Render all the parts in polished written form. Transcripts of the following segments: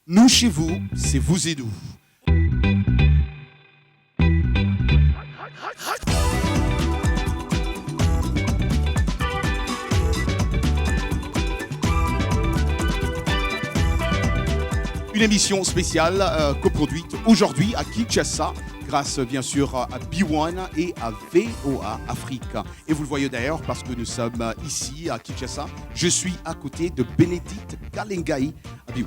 Nous chez vous, c'est vous et nous. Une émission spéciale coproduite aujourd'hui à Kinshasa, grâce bien sûr à B1 et à VOA Africa. Et vous le voyez d'ailleurs parce que nous sommes ici à Kinshasa. Je suis à côté de Bénédicte Kalengai à B1.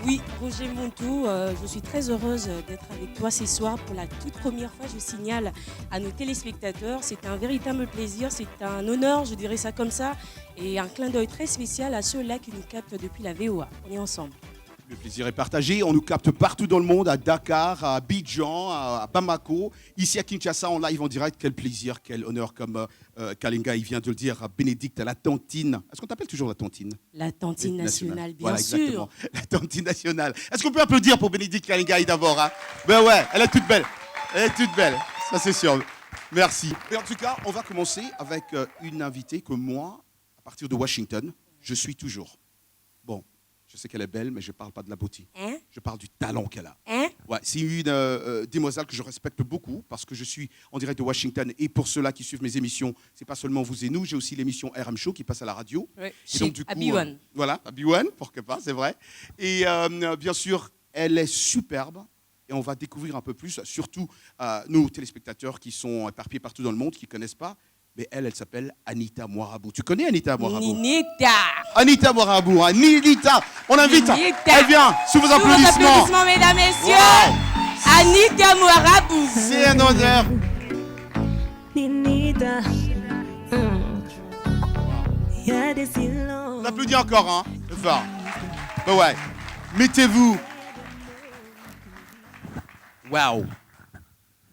Oui, Roger Montou, je suis très heureuse d'être avec toi ce soir pour la toute première fois. Je signale à nos téléspectateurs, c'est un véritable plaisir, c'est un honneur, je dirais ça comme ça, et un clin d'œil très spécial à ceux-là qui nous captent depuis la VOA. On est ensemble. Le plaisir est partagé. On nous capte partout dans le monde, à Dakar, à Abidjan, à Bamako. Ici à Kinshasa, en live, en direct. Quel plaisir, quel honneur, comme Kalenga, il vient de le dire, à Bénédicte, à la Tantine. Est-ce qu'on t'appelle toujours la Tantine? La Tantine nationale, bien voilà, sûr. Exactement. La Tantine nationale. Est-ce qu'on peut applaudir pour Bénédicte Kalenga d'abord, hein? Ben ouais, elle est toute belle. Elle est toute belle, ça c'est sûr. Merci. Mais en tout cas, on va commencer avec une invitée que moi, à partir de Washington, je suis toujours. Bon. Je sais qu'elle est belle, mais je ne parle pas de la beauté. Hein? Je parle du talent qu'elle a. Hein? Ouais, c'est une demoiselle que je respecte beaucoup parce que je suis en direct de Washington. Et pour ceux-là qui suivent mes émissions, ce n'est pas seulement vous et nous, j'ai aussi l'émission RM Show qui passe à la radio. Oui, et donc, du coup, à B1. Voilà, à B1, pourquoi pas, c'est vrai. Et bien sûr, elle est superbe. Et on va découvrir un peu plus, surtout nos téléspectateurs qui sont éparpillés partout dans le monde, qui ne connaissent pas. Mais elle s'appelle Anita Moirabou. Tu connais Anita Moirabou? Ninita. Anita Moirabou, hein. Nilita. On l'invite. Elle vient, sous vos Sous vos applaudissements. mesdames, messieurs. Wow. Anita Moirabou. C'est un honneur. Ninita. Yeah, this is long. On applaudit encore, hein. Fort. Ben ouais. Mettez-vous. Waouh.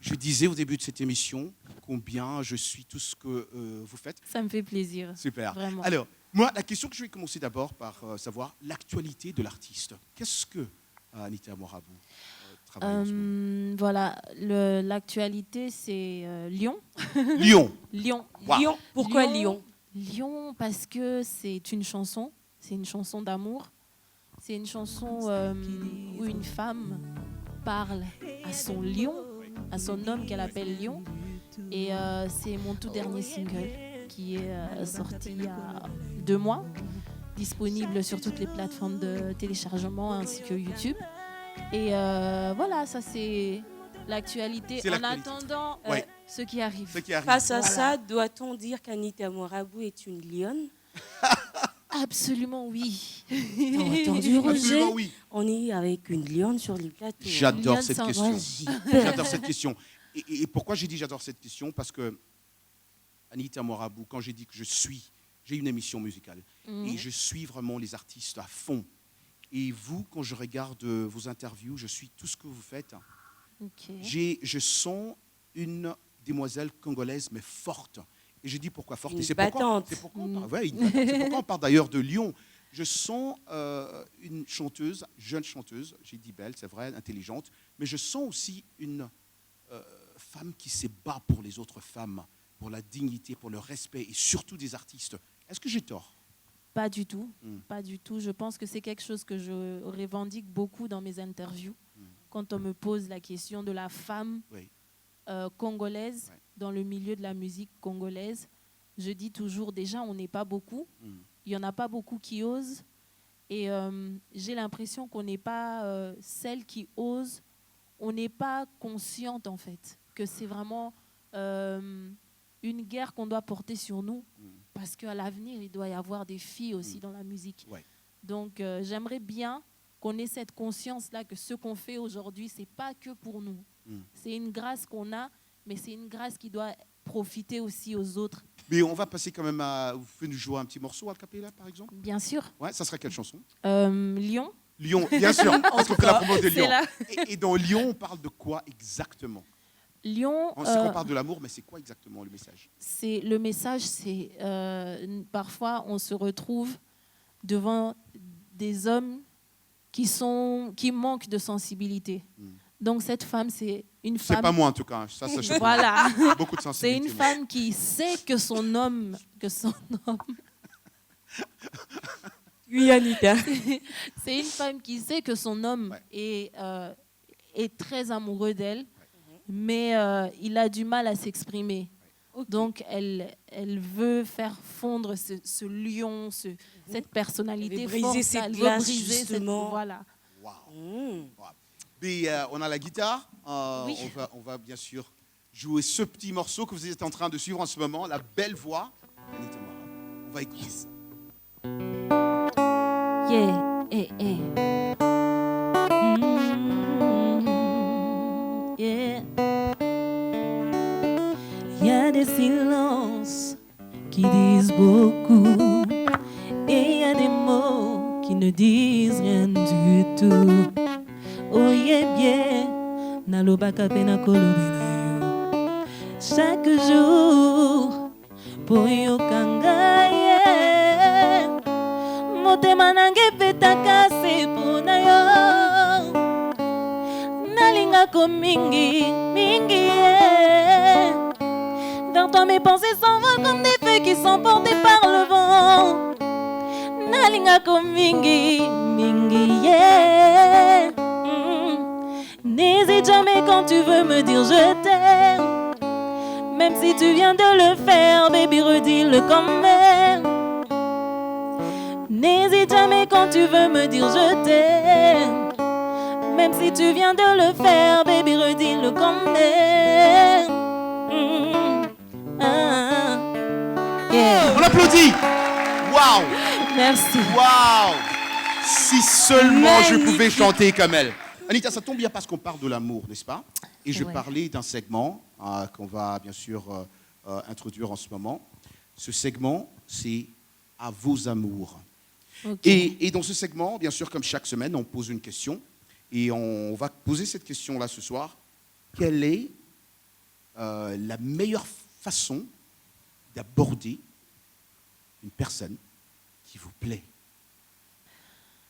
Je disais au début de cette émission combien je suis tout ce que vous faites. Ça me fait plaisir. Super. Vraiment. Alors, moi, la question que je vais commencer d'abord par savoir, l'actualité de l'artiste. Qu'est-ce que Anita Moirabou travaille en ce moment? Voilà, l'actualité, c'est Lyon. Lyon. Lyon. Wow. Lyon. Pourquoi Lyon? Lyon, parce que c'est une chanson. C'est une chanson d'amour. C'est une chanson où une femme parle à son lion, à son homme qu'elle appelle Lion. Et c'est mon tout dernier single qui est sorti il y a 2 mois, disponible sur toutes les plateformes de téléchargement ainsi que YouTube. Et voilà, ça c'est l'actualité. C'est En l'actualité. attendant, Ouais. ce qui arrive. Ce qui arrive. Face à Voilà. ça, doit-on dire qu'Anita Moirabou est une lionne? Absolument oui. T'as entendu, Roger? Absolument oui. On est avec une lionne sur le plateau. J'adore Lyon cette sans question. magie. J'adore cette question. Et pourquoi j'ai dit j'adore cette question? Parce que Anita Moirabou, quand j'ai dit que j'ai une émission musicale et je suis vraiment les artistes à fond. Et vous, quand je regarde vos interviews, je suis tout ce que vous faites. Ok. Je sens une demoiselle congolaise, mais forte. Et je dis pourquoi forte. Une Et c'est battante. c'est pourquoi c'est pourquoi on parle d'ailleurs de Lyon. Je sens une chanteuse, jeune chanteuse, j'ai dit belle, c'est vrai, intelligente, mais je sens aussi une femme qui se bat pour les autres femmes, pour la dignité, pour le respect, et surtout des artistes. Est-ce que j'ai tort? Pas du tout, Mm. pas du tout. Je pense que c'est quelque chose que je revendique beaucoup dans mes interviews. Quand on me pose la question de la femme Oui. congolaise Ouais. dans le milieu de la musique congolaise, je dis toujours, déjà, on n'est pas beaucoup. Mm. Il n'y en a pas beaucoup qui osent. Et j'ai l'impression qu'on n'est pas celle qui ose. On n'est pas consciente, en fait, que c'est vraiment une guerre qu'on doit porter sur nous. Parce qu'à l'avenir, il doit y avoir des filles aussi dans la musique. Ouais. Donc, j'aimerais bien qu'on ait cette conscience-là que ce qu'on fait aujourd'hui, ce n'est pas que pour nous. C'est une grâce qu'on a, mais c'est une grâce qui doit profiter aussi aux autres. Mais on va passer quand même à... Vous pouvez nous jouer un petit morceau a cappella, par exemple? Bien sûr. Ouais, ça serait quelle chanson? Lyon. Lyon, bien sûr, parce qu'on fait la promo de C'est Lyon. là. Et dans Lyon, on parle de quoi exactement? Lyon, On sait qu'on parle de l'amour, mais c'est quoi exactement le message? c'est le message, c'est parfois on se retrouve devant des hommes qui manquent de sensibilité. Donc cette femme, c'est une C'est femme. pas moi en tout cas, ça je Voilà. beaucoup de C'est sensibilité. une femme qui sait que son homme, Oui, Anita. C'est une femme qui sait que son homme est très amoureux d'elle, mais il a du mal à s'exprimer. Ok. Donc, elle veut faire fondre ce lion, cette personnalité Elle veut forte. briser cette Elle veut glace, briser justement. Voilà. Wow. Mais on a la guitare. Oui. On va bien sûr jouer ce petit morceau que vous êtes en train de suivre en ce moment, la belle voix d'Anita Mora. On va écouter ça. Yeah, yeah. Il y a des silences qui disent beaucoup et il y a des mots qui ne disent rien du tout. Oh yeah, bien, nalobaka pena kolobela yo. Chaque jour, pour yo kangaye, motema nange petaka se pona yo. Nalingako mingi, mingi, yeah. Vers toi mes pensées s'envolent comme des feuilles qui sont portées par le vent. Nalingako mingi, mingi, yeah. N'hésite jamais quand tu veux me dire je t'aime. Même si tu viens de le faire, baby, redis-le quand même. N'hésite jamais quand tu veux me dire je t'aime. Même si tu viens de le faire, baby, redis-le quand même. Yeah. On applaudit. Waouh. Merci. Waouh. Si seulement je Magnifique. pouvais chanter comme elle. Anita, ça tombe bien parce qu'on parle de l'amour, n'est-ce pas? Et je Ouais. parlais d'un segment qu'on va bien sûr introduire en ce moment. Ce segment, c'est à vos amours. Ok. Et dans ce segment, bien sûr, comme chaque semaine, on pose une question. Et on va poser cette question-là ce soir. Quelle est la meilleure façon d'aborder une personne qui vous plaît?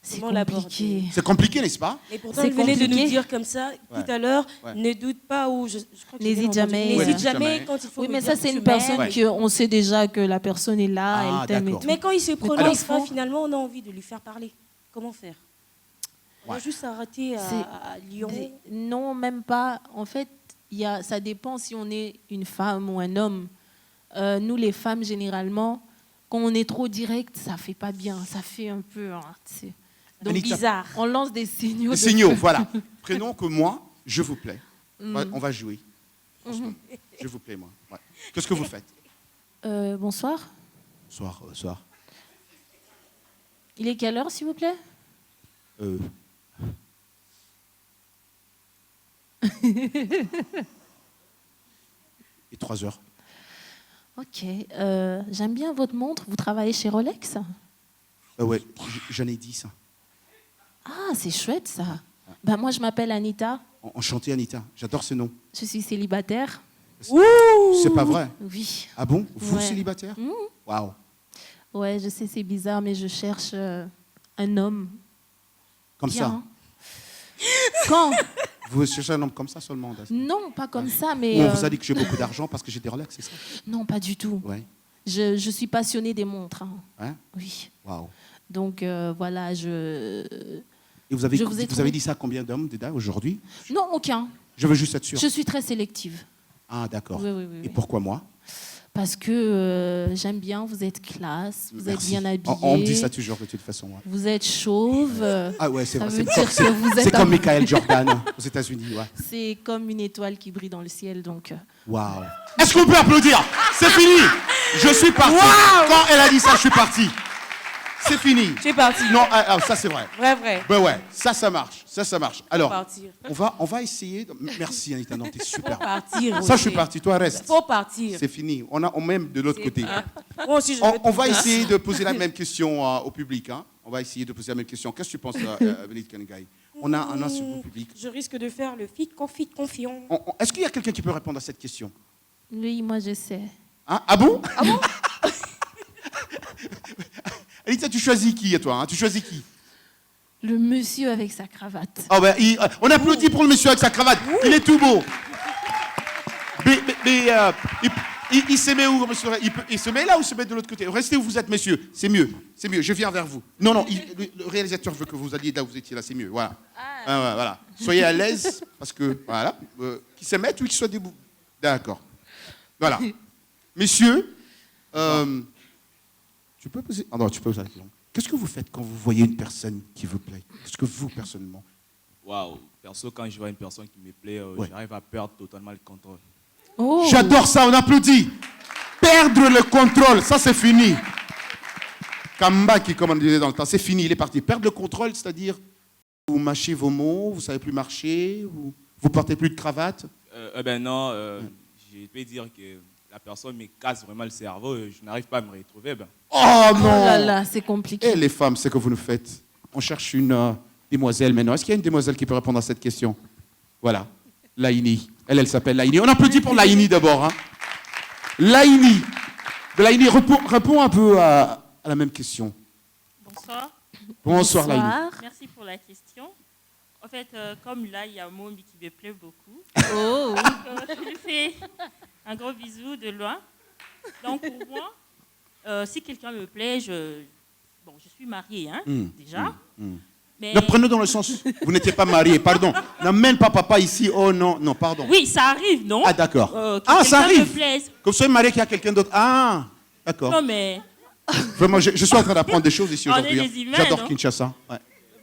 C'est Comment l'aborder? compliqué. C'est compliqué, n'est-ce pas? Et pourtant, C'est elle venait de compliqué. nous dire comme ça Ouais. tout à l'heure, Ouais. ne doute pas ou je crois que j'ai N'hésite bien entendu. jamais. N'hésite Ouais, jamais jamais. quand il faut Oui, me mais dire ça, que c'est tu une personne m'aimes. qu'on sait déjà que la personne est là, Ah, elle t'aime et d'accord. tout. Mais quand il se prononce Alors, pas, finalement, on a envie de lui faire parler. Comment faire? On va Ouais. juste s'arrêter C'est à Lyon. Non, même pas. En fait, ça dépend si on est une femme ou un homme. Nous, les femmes, généralement, quand on est trop direct, ça fait pas bien. Ça fait un peu... hein, tu sais. Donc, Anita, Bizarre. on lance des signaux. les de signaux, feu. voilà. Prénom que moi, je vous plais. Mm. On va jouer. en ce moment. Je vous plais, moi. Ouais. Qu'est-ce que vous faites? Bonsoir. Soir. Il est quelle heure, s'il vous plaît? Et 3 heures. Ok. J'aime bien votre montre. Vous travaillez chez Rolex? Ouais, j'en ai 10. Ah, c'est chouette, ça. Ben, moi, je m'appelle Anita. Enchanté, Anita. J'adore ce nom. Je suis célibataire. C'est pas vrai? Oui. Ah bon? Vous, Ouais. célibataire? Waouh. Ouais, je sais, c'est bizarre, mais je cherche un homme. Comme Bien. ça? Quand? Vous cherchez un homme comme ça seulement? Non, pas comme ça, mais... Ou on vous a dit que j'ai beaucoup d'argent parce que j'ai des Rolex, c'est ça? Non, pas du tout. Ouais. Je suis passionnée des montres. Hein. Hein? Oui. Waouh. Donc, voilà, Et vous avez, Je vous ai vous trouvé- avez dit ça à combien d'hommes déjà aujourd'hui? Non, aucun. Je veux juste être sûr. Je suis très sélective. Ah, d'accord. Oui, oui, oui, Et oui. pourquoi moi? Parce que j'aime bien, vous êtes classe, vous êtes Merci. bien habillée. On me dit ça toujours de toute façon. Ouais. Vous êtes chauve. Ah ouais, c'est Ça vrai. veut C'est dire que vous êtes c'est un- comme Michael Jordan aux États-Unis. Ouais. C'est comme une étoile qui brille dans le ciel, donc... Waouh. Est-ce qu'on peut applaudir? C'est fini. Je suis parti. Quand elle a dit ça, je suis parti. C'est fini. Je suis parti. Non, ça c'est vrai. Vrai. Ben ouais, ça marche. Ça marche. Alors, partir. on va essayer. Merci Anita, non, t'es super. Faut partir. Ça, je suis Roger. parti. Toi, reste. Faut partir. C'est fini. On même de l'autre côté. Moi aussi, je veux On va tout. essayer de poser la même question au public. Hein. On va essayer de poser la même question. Qu'est-ce que tu penses, Benedict Kangai? On a un sur le public. Je risque de faire le fit confiant. Est-ce qu'il y a quelqu'un qui peut répondre à cette question? Oui, moi, je sais. Hein? Ah bon? Anita, tu choisis qui, toi hein? Tu choisis qui? Le monsieur avec sa cravate. Ah ben, on applaudit pour le monsieur avec sa cravate. Il est tout beau. Mais il se met où, monsieur? Il se met là ou il se met de l'autre côté? Restez où vous êtes, messieurs. C'est mieux. C'est mieux, je viens vers vous. Non, le réalisateur veut que vous alliez là où vous étiez, là, c'est mieux. Voilà. Voilà. Soyez à l'aise, parce que, voilà, qu'ils se mettent ou qu'ils soient debout. D'accord. Voilà. Messieurs, tu peux poser la question. Qu'est-ce que vous faites quand vous voyez une personne qui vous plaît? Qu'est-ce que vous, personnellement? Waouh, perso, quand je vois une personne qui me plaît, j'arrive à perdre totalement le contrôle. Oh. J'adore ça, on applaudit. Perdre le contrôle, ça c'est fini. Kamba qui, comme on disait dans le temps, c'est fini, il est parti. Perdre le contrôle, c'est-à-dire, vous mâchez vos mots, vous ne savez plus marcher, vous portez plus de cravate? Non, je peux dire que la personne me casse vraiment le cerveau, je n'arrive pas à me retrouver. Oh non! Oh là là, c'est compliqué. Et les femmes, c'est que vous nous faites. On cherche une demoiselle maintenant. Est-ce qu'il y a une demoiselle qui peut répondre à cette question? Voilà, Laïni. Elle s'appelle Laïni. On applaudit pour Laïni d'abord. Hein. Laïni. Laïni, réponds un peu à la même question. Bonsoir. Bonsoir Laïni. Merci pour la question. En fait, comme là, il y a Mombi qui me plaît beaucoup. Oh. Donc, je lui fais un gros bisou de loin. Donc, pour moi, si quelqu'un me plaît, je suis mariée, hein, déjà. Mais... Ne prenez dans le sens, vous n'étiez pas marié, pardon. N'amène pas papa ici, oh non, pardon. Oui, ça arrive, non? Ah, d'accord. Ça arrive. Que vous soyez marié qu'il y a quelqu'un d'autre. Ah, d'accord. Non, mais... Vraiment, je suis en train d'apprendre des choses ici aujourd'hui. On est des humains, j'adore non? Kinshasa. Ouais.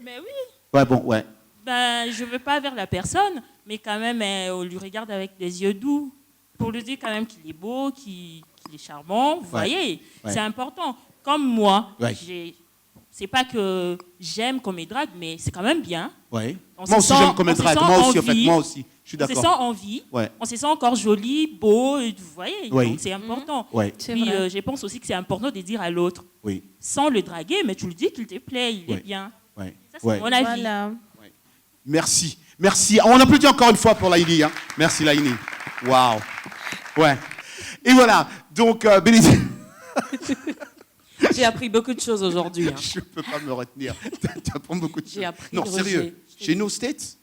Mais oui. Ouais, bon, ouais. Je ne veux pas vers la personne, mais quand même, on lui regarde avec des yeux doux pour lui dire quand même qu'il est beau, qu'il est charmant. Vous voyez, c'est important. Comme moi, c'est pas que j'aime qu'on me drague, mais c'est quand même bien. Ouais. Moi aussi, j'aime qu'on me drague. Moi aussi, je suis d'accord. On se sent en vie. Ouais. On se sent encore joli, beau, vous voyez. Donc c'est important. Ouais. Puis je pense aussi que c'est important de dire à l'autre, sans le draguer, mais tu lui dis qu'il te plaît, il est bien. Ouais. Ça, c'est mon avis. Voilà. Merci. On applaudit encore une fois pour Laïni. Hein. Merci Laïni. Waouh. Ouais. Et voilà. Donc, Bénédicte. J'ai appris beaucoup de choses aujourd'hui. Hein. Je ne peux pas me retenir. Tu apprends beaucoup de choses. J'ai appris. Non, sérieux. Chez nos States,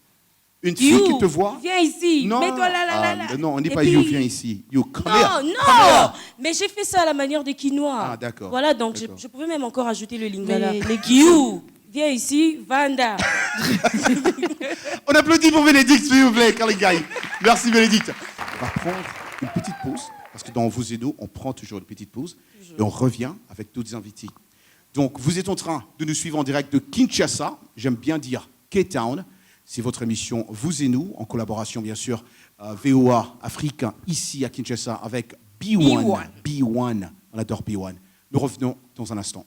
une You, fille qui te voit. Viens ici. Non. Mets-toi là. Non, on n'est Et pas puis... You, viens ici. You, come here. Non. Come here. Mais j'ai fait ça à la manière des Quinois. Ah, d'accord. Voilà, donc D'accord. je pouvais même encore ajouter le lingala. Les You, viens ici. Vanda. On applaudit pour Bénédicte, s'il vous plaît, Carlingaï. Merci Bénédicte. On va prendre une petite pause, parce que dans Vous et nous, on prend toujours une petite pause, et on revient avec d'autres invités. Donc, vous êtes en train de nous suivre en direct de Kinshasa, j'aime bien dire K-Town. C'est votre émission Vous et nous, en collaboration, bien sûr, VOA Afrique, ici à Kinshasa, avec B1. B1, on adore B1. Nous revenons dans un instant.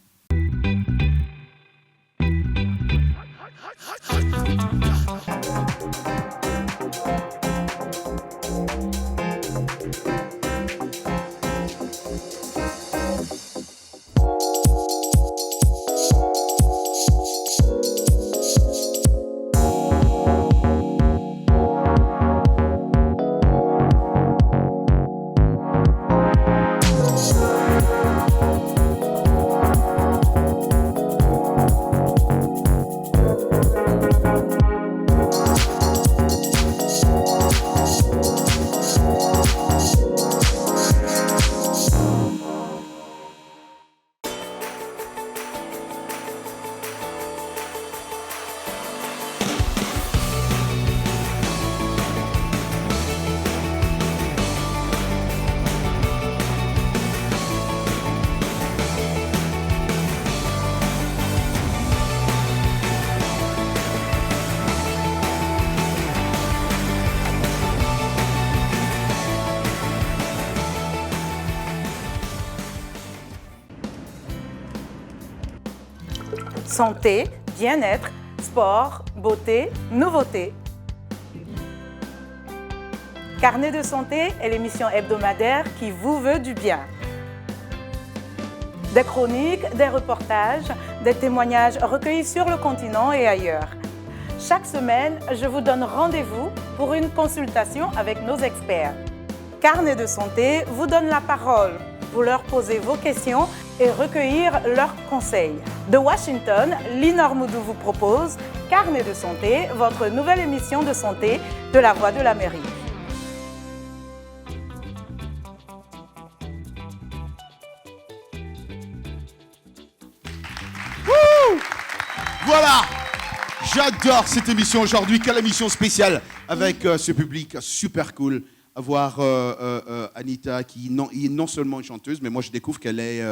Santé, bien-être, sport, beauté, nouveauté. Carnet de santé est l'émission hebdomadaire qui vous veut du bien. Des chroniques, des reportages, des témoignages recueillis sur le continent et ailleurs. Chaque semaine, je vous donne rendez-vous pour une consultation avec nos experts. Carnet de santé vous donne la parole. Vous leur posez vos questions et recueillir leurs conseils. De Washington, Linor Moudou vous propose Carnet de santé, votre nouvelle émission de santé de la Voix de l'Amérique. Voilà. J'adore cette émission aujourd'hui. Quelle émission spéciale avec ce public super cool. Avoir Anita qui est non seulement une chanteuse, mais moi je découvre qu'elle est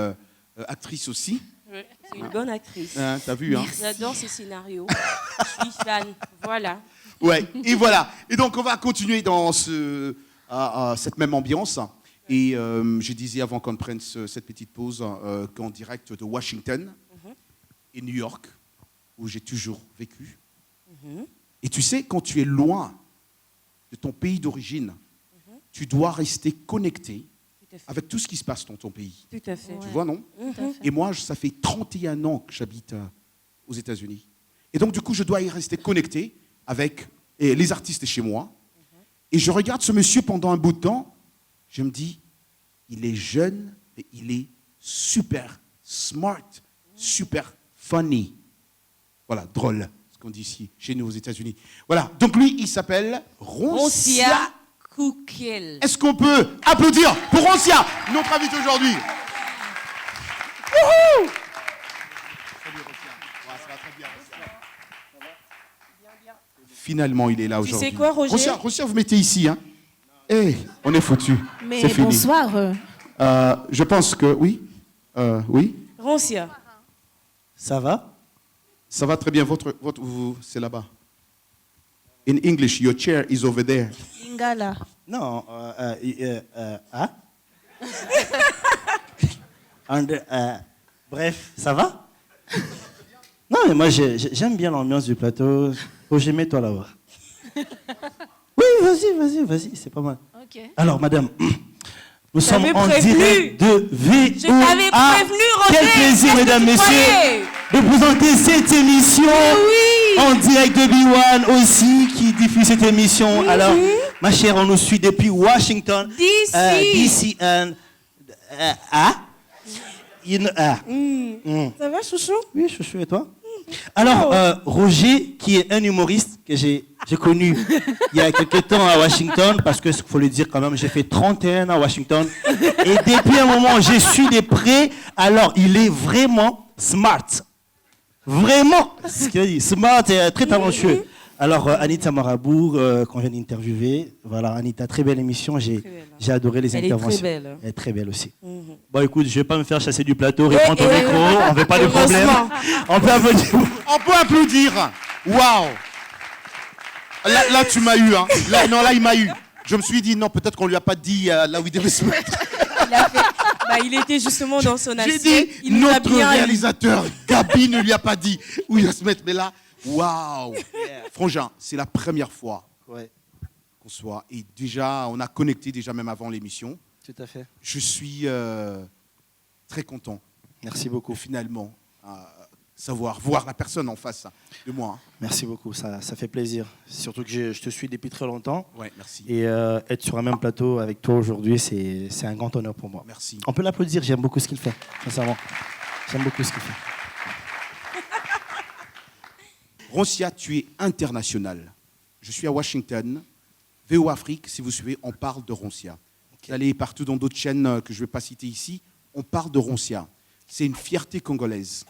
actrice aussi. Oui, c'est une bonne actrice. Hein, t'as vu, hein? J'adore ses scénarios. Je suis fan. Voilà. Ouais, et voilà. Et donc on va continuer dans cette même ambiance. Et je disais avant qu'on prenne cette petite pause qu'en direct de Washington et New York, où j'ai toujours vécu. Et tu sais, quand tu es loin de ton pays d'origine, tu dois rester connecté avec tout ce qui se passe dans ton pays. Tout à fait. Tu vois, non? Et moi, ça fait 31 ans que j'habite aux États-Unis. Et donc, du coup, je dois y rester connecté avec les artistes chez moi. Et je regarde ce monsieur pendant un bout de temps. Je me dis, il est jeune, mais il est super smart, super funny. Voilà, drôle, ce qu'on dit ici, chez nous aux États-Unis. Voilà, donc lui, il s'appelle Roncia Koukel. Est-ce qu'on peut applaudir pour Roncia, notre invité aujourd'hui? Wouhou! Salut Roncia. Ouais, ça va très bien, Roncia. Finalement, il est là aujourd'hui. Tu sais quoi, Roger? Roncia, vous mettez ici, hein? Eh, on est foutu. Mais c'est fini. bonsoir. Je pense que oui. Oui. Roncia. Ça va? Ça va très bien. C'est là-bas. In English, your chair is over there. Lingala. Non. Bref, ça va? Non, mais moi, j'aime bien l'ambiance du plateau. Roger, mets-toi là-bas. Oui, vas-y, c'est pas mal. Ok. Alors, madame, nous sommes en prévenu. direct de VOA. Je t'avais prévenu, Roger. Quel plaisir, mesdames, messieurs, de présenter cette émission en direct de B1 aussi, qui diffuse cette émission. Alors, ma chère, on nous suit depuis Washington, DC, Ça va, chouchou? Oui, chouchou, et toi? Alors, Roger, qui est un humoriste que j'ai connu il y a quelques temps à Washington, parce qu'il faut le dire quand même, j'ai fait 31 ans à Washington, et depuis un moment, je suis de près. Alors, il est vraiment smart. Vraiment, c'est ce qu'il a dit, smart et très talentueux. Alors, Anita Marabout, qu'on vient d'interviewer, voilà, Anita, très belle émission, j'ai adoré les interventions. Elle est très belle. Elle est très belle aussi. Bon, écoute, je ne vais pas me faire chasser du plateau, répondre au micro, on ne veut pas de problème. On peut applaudir. On peut applaudir. Waouh. Là, tu m'as eu. Hein. Là, il m'a eu. Je me suis dit, non, peut-être qu'on ne lui a pas dit là où il devait se mettre. Il était justement dans son J'ai assiette. dit, notre réalisateur, Gabi, ne lui a pas dit où il va se mettre. Mais là, waouh. Frangin, c'est la première fois qu'on soit. Et déjà, on a connecté déjà même avant l'émission. Tout à fait. Je suis très content. Merci beaucoup. Finalement, voir la personne en face de moi. Hein. Merci beaucoup, ça fait plaisir. Surtout que je te suis depuis très longtemps. Ouais, merci. Et être sur un même plateau avec toi aujourd'hui, c'est un grand honneur pour moi. Merci. On peut l'applaudir, j'aime beaucoup ce qu'il fait, sincèrement. J'aime beaucoup ce qu'il fait. Roncia, tu es international. Je suis à Washington. VO Afrique, si vous suivez, on parle de Roncia. Okay. Allez partout dans d'autres chaînes que je ne vais pas citer ici, on parle de Roncia. C'est une fierté congolaise.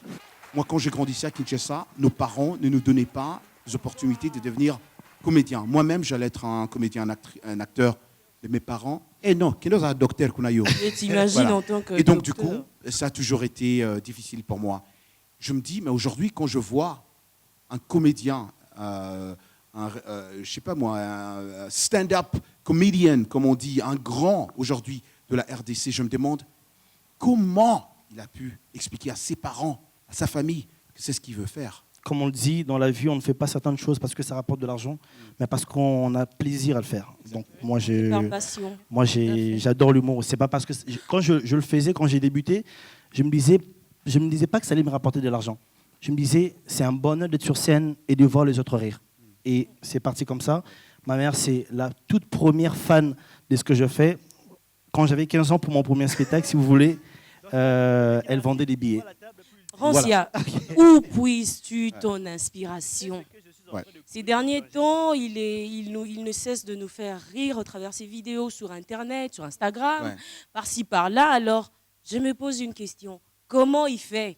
Moi, quand j'ai grandi ici à Kinshasa, nos parents ne nous donnaient pas les opportunités de devenir comédien. Moi-même, j'allais être un comédien, un acteur. Mais mes parents, non, qui est un docteur qu'on a eu. T'imagines en tant que Et donc, docteur. du coup, ça a toujours été difficile pour moi. Je me dis, mais aujourd'hui, quand je vois un comédien, je sais pas moi, un stand-up comedian, comme on dit, un grand aujourd'hui de la RDC, je me demande comment il a pu expliquer à ses parents, à sa famille, que c'est ce qu'il veut faire. Comme on le dit, dans la vie, on ne fait pas certaines choses parce que ça rapporte de l'argent, mais parce qu'on a plaisir à le faire. Donc moi, j'adore l'humour. C'est pas parce que quand je le faisais, quand j'ai débuté, je me disais pas que ça allait me rapporter de l'argent. Je me disais, c'est un bonheur d'être sur scène et de voir les autres rire. Et c'est parti comme ça. Ma mère, c'est la toute première fan de ce que je fais. Quand j'avais 15 ans pour mon premier spectacle, si vous voulez, elle vendait des billets. Roncia, où puisses-tu ton inspiration? Ces derniers temps, il ne cesse de nous faire rire à travers ses vidéos sur Internet, sur Instagram, par-ci, par-là. Alors, je me pose une question. Comment il fait?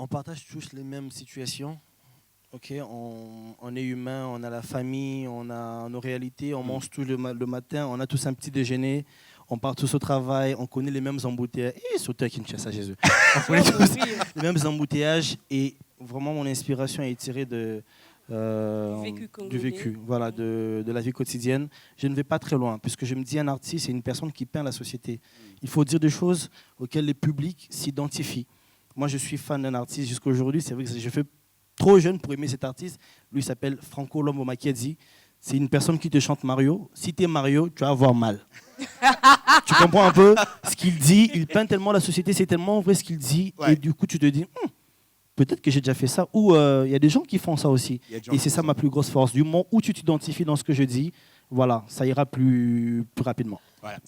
On partage tous les mêmes situations. Ok, on est humain, on a la famille, on a nos réalités, on mange tout le matin, on a tous un petit déjeuner, on part tous au travail, on connaît les mêmes embouteillages. Sauteur Kinshasa, Jésus. On connaît tous les mêmes embouteillages et vraiment mon inspiration est tirée du vécu, voilà, de la vie quotidienne. Je ne vais pas très loin, puisque je me dis un artiste, c'est une personne qui peint la société. Il faut dire des choses auxquelles les publics s'identifient. Moi, je suis fan d'un artiste jusqu'à aujourd'hui. C'est vrai que je fais trop jeune pour aimer cet artiste. Lui, il s'appelle Franco Lombo Macchiazzi. C'est une personne qui te chante Mario. Si tu es Mario, tu vas avoir mal. Tu comprends un peu ce qu'il dit. Il peint tellement la société, c'est tellement vrai ce qu'il dit. Ouais. Et du coup, tu te dis, peut-être que j'ai déjà fait ça. Ou il y a des gens qui font ça aussi. Et c'est ça ma plus grosse force. Du moment où tu t'identifies dans ce que je dis, voilà, ça ira plus rapidement. Voilà.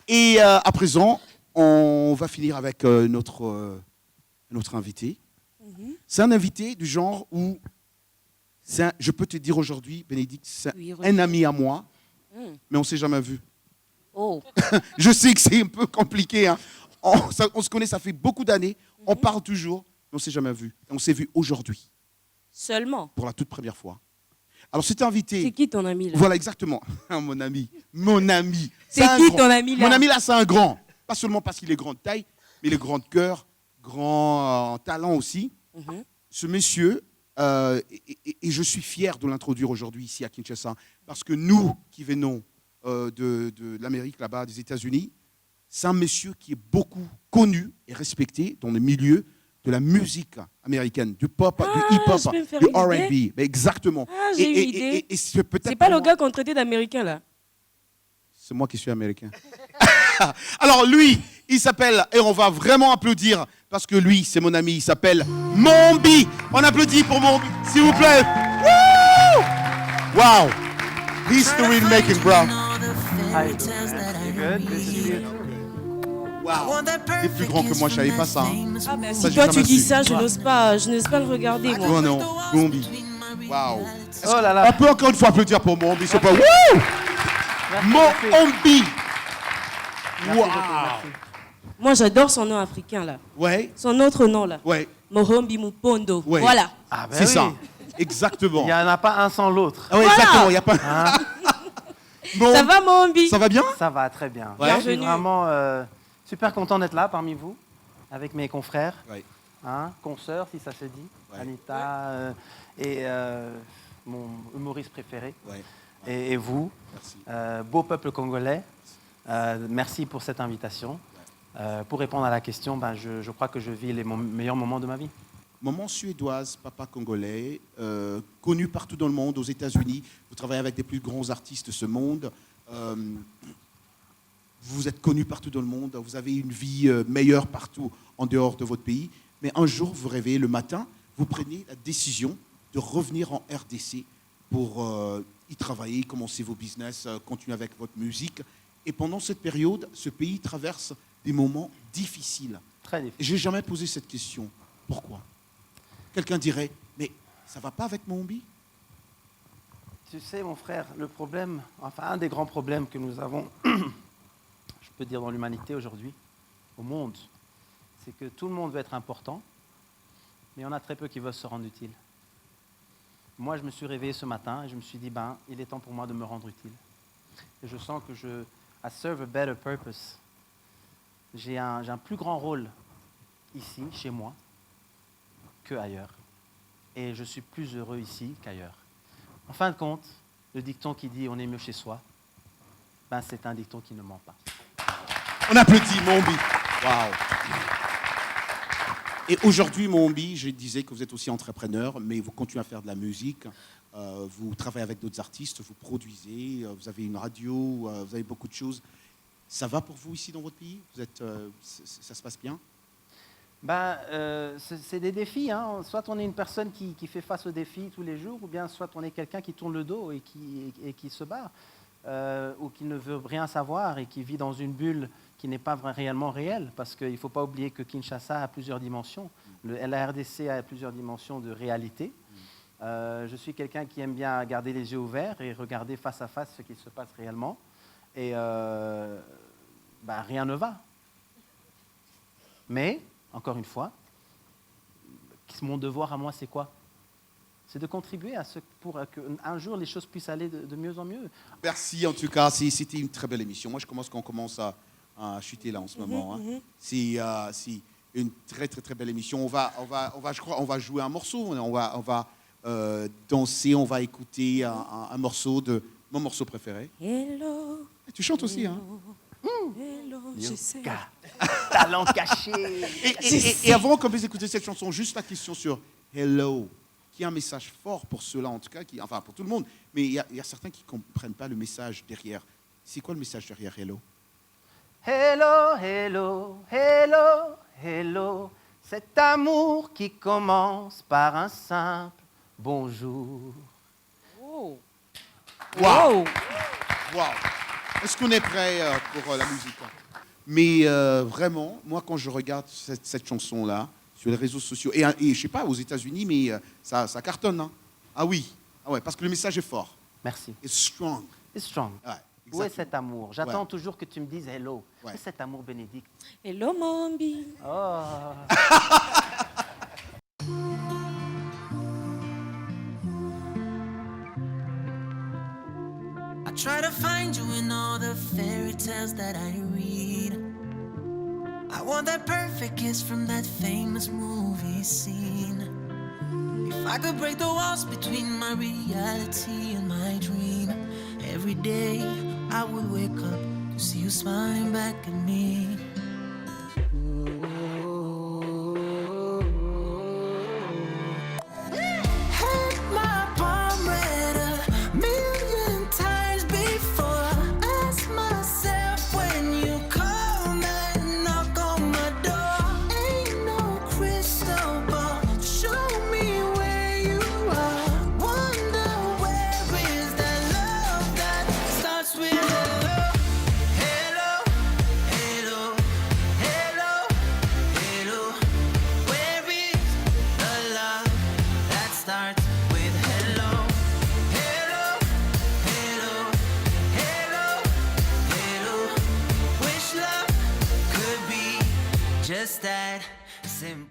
Et à présent, on va finir avec notre invité. C'est un invité du genre où, je peux te dire aujourd'hui, Bénédicte, c'est un ami à moi, mais on ne s'est jamais vu. Oh. Je sais que c'est un peu compliqué. Hein. On se connaît, ça fait beaucoup d'années. On parle toujours, mais on ne s'est jamais vu. Et on s'est vu aujourd'hui. Seulement. Pour la toute première fois. Alors, cet invité... C'est qui ton ami là? Voilà, exactement. Mon ami. Mon ami. C'est qui ton ami là? Mon ami là, c'est un grand. Pas seulement parce qu'il est grand de taille, mais il est grand de cœur, grand talent aussi. Ce monsieur, et je suis fier de l'introduire aujourd'hui ici à Kinshasa, parce que nous qui venons de l'Amérique, là-bas, des États-Unis, c'est un monsieur qui est beaucoup connu et respecté dans le milieu de la musique américaine, du pop, du hip-hop, du R&B. Exactement. Ah, j'ai une idée. C'est pas le gars qu'on traitait d'américain, là? C'est moi qui suis américain. Alors lui, il s'appelle, et on va vraiment applaudir, parce que lui, c'est mon ami, il s'appelle Mombi. On applaudit pour Mombi, s'il vous plaît. Woo! Wow. History making, bro. Hi, you good? Wow. T'es plus grand que moi, je savais pas ça. Hein. Ah ben, si toi tu dis ça, je n'ose pas le regarder, moi. Non, Mombi. Wow. Oh là là. On peut encore une fois applaudir pour Mombi, c'est pas... Wouh! Mombi. Wow. Moi, j'adore son nom africain, là. Ouais. Son autre nom, là. Ouais. Mohombi Mupondo. Ouais. Voilà. Ah ben c'est oui. ça. Exactement. Il n'y en a pas un sans l'autre. Ah ouais, Voilà. exactement. Il y a pas... Hein? Bon. Ça va, Mohombi? Ça va bien? Ça va très bien. Ouais. Je suis vraiment super content d'être là parmi vous, avec mes confrères, consoeurs, si ça se dit, Anita et mon humoriste préféré, et vous, beau peuple congolais. Merci pour cette invitation. Pour répondre à la question, je crois que je vis les meilleurs moments de ma vie. Maman suédoise, papa congolais, connu partout dans le monde, aux États-Unis. Vous travaillez avec des plus grands artistes de ce monde. Vous êtes connu partout dans le monde. Vous avez une vie meilleure partout en dehors de votre pays. Mais un jour, vous réveillez le matin, vous prenez la décision de revenir en RDC pour y travailler, commencer vos business, continuer avec votre musique. Et pendant cette période, ce pays traverse des moments difficiles. Très difficiles. Je n'ai jamais posé cette question. Pourquoi? Quelqu'un dirait, mais ça ne va pas avec Mombi? Tu sais, mon frère, le problème, enfin un des grands problèmes que nous avons, je peux dire dans l'humanité aujourd'hui, au monde, c'est que tout le monde veut être important, mais il y en a très peu qui veulent se rendre utile. Moi, je me suis réveillé ce matin et je me suis dit, il est temps pour moi de me rendre utile. Et je sens que I serve a better purpose. J'ai un plus grand rôle ici, chez moi, qu'ailleurs. Et je suis plus heureux ici qu'ailleurs. En fin de compte, le dicton qui dit « on est mieux chez soi », c'est un dicton qui ne ment pas. On applaudit Mombi. Waouh. Et aujourd'hui, Mombi, je disais que vous êtes aussi entrepreneur, mais vous continuez à faire de la musique. Vous travaillez avec d'autres artistes, vous produisez, vous avez une radio, vous avez beaucoup de choses. Ça va pour vous ici dans votre pays? Ça se passe bien? C'est des défis. Hein. Soit on est une personne qui fait face aux défis tous les jours, ou bien soit on est quelqu'un qui tourne le dos et qui se bat, ou qui ne veut rien savoir et qui vit dans une bulle qui n'est pas réellement réelle, parce qu'il ne faut pas oublier que Kinshasa a plusieurs dimensions. La RDC a plusieurs dimensions de réalité. Je suis quelqu'un qui aime bien garder les yeux ouverts et regarder face à face ce qui se passe réellement. Et rien ne va. Mais, encore une fois, mon devoir à moi, c'est quoi? C'est de contribuer à ce pour qu'un jour les choses puissent aller de mieux en mieux. Merci en tout cas, c'était une très belle émission. Moi, qu'on commence à chuter là en ce moment. Hein. C'est une très très très belle émission. Je crois, on va jouer un morceau. On va danser. On va écouter un morceau de mon morceau préféré. Hello. Tu chantes aussi, hein? Hello, je sais. Talent caché. Et avant qu'on puisse écouter cette chanson, juste la question sur Hello, qui a un message fort pour ceux-là, en tout cas, enfin pour tout le monde, mais il y a certains qui ne comprennent pas le message derrière. C'est quoi le message derrière Hello? Hello, hello, hello, hello. Cet amour qui commence par un simple bonjour. Oh. Wow. Wow. Est-ce qu'on est prêt pour la musique? Mais vraiment, moi, quand je regarde cette chanson-là, sur les réseaux sociaux, et je ne sais pas, aux États-Unis, mais ça cartonne. Hein? Ah oui, parce que le message est fort. Merci. It's strong. It's strong. Ouais, où est cet amour? J'attends toujours que tu me dises hello. Ouais. Où est cet amour bénédicte? Hello, Mombi. Oh. I try to find you in all the fairy tales that I read. I want that perfect kiss from that famous movie scene. If I could break the walls between my reality and my dream, every day I would wake up to see you smiling back at me. Just that simple.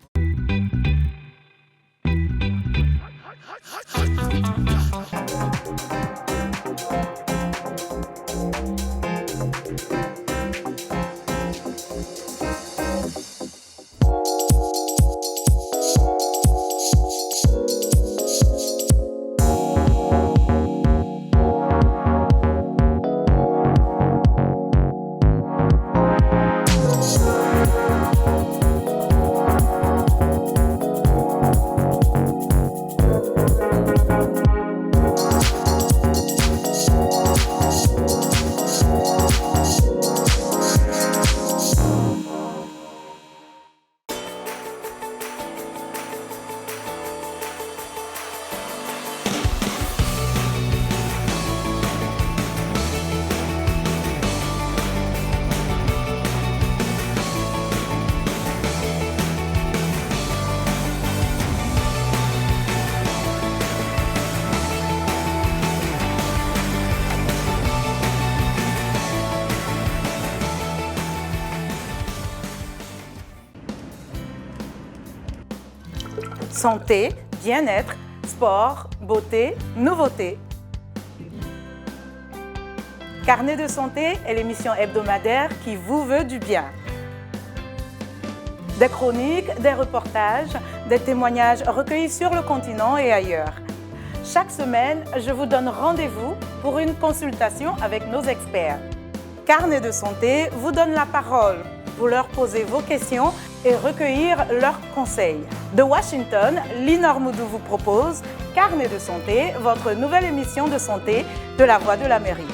Santé, bien-être, sport, beauté, nouveauté. Carnet de santé est l'émission hebdomadaire qui vous veut du bien. Des chroniques, des reportages, des témoignages recueillis sur le continent et ailleurs. Chaque semaine, je vous donne rendez-vous pour une consultation avec nos experts. Carnet de santé vous donne la parole pour leur poser vos questions et recueillir leurs conseils. De Washington, Linor Moudou vous propose Carnet de santé, votre nouvelle émission de santé de la Voix de l'Amérique.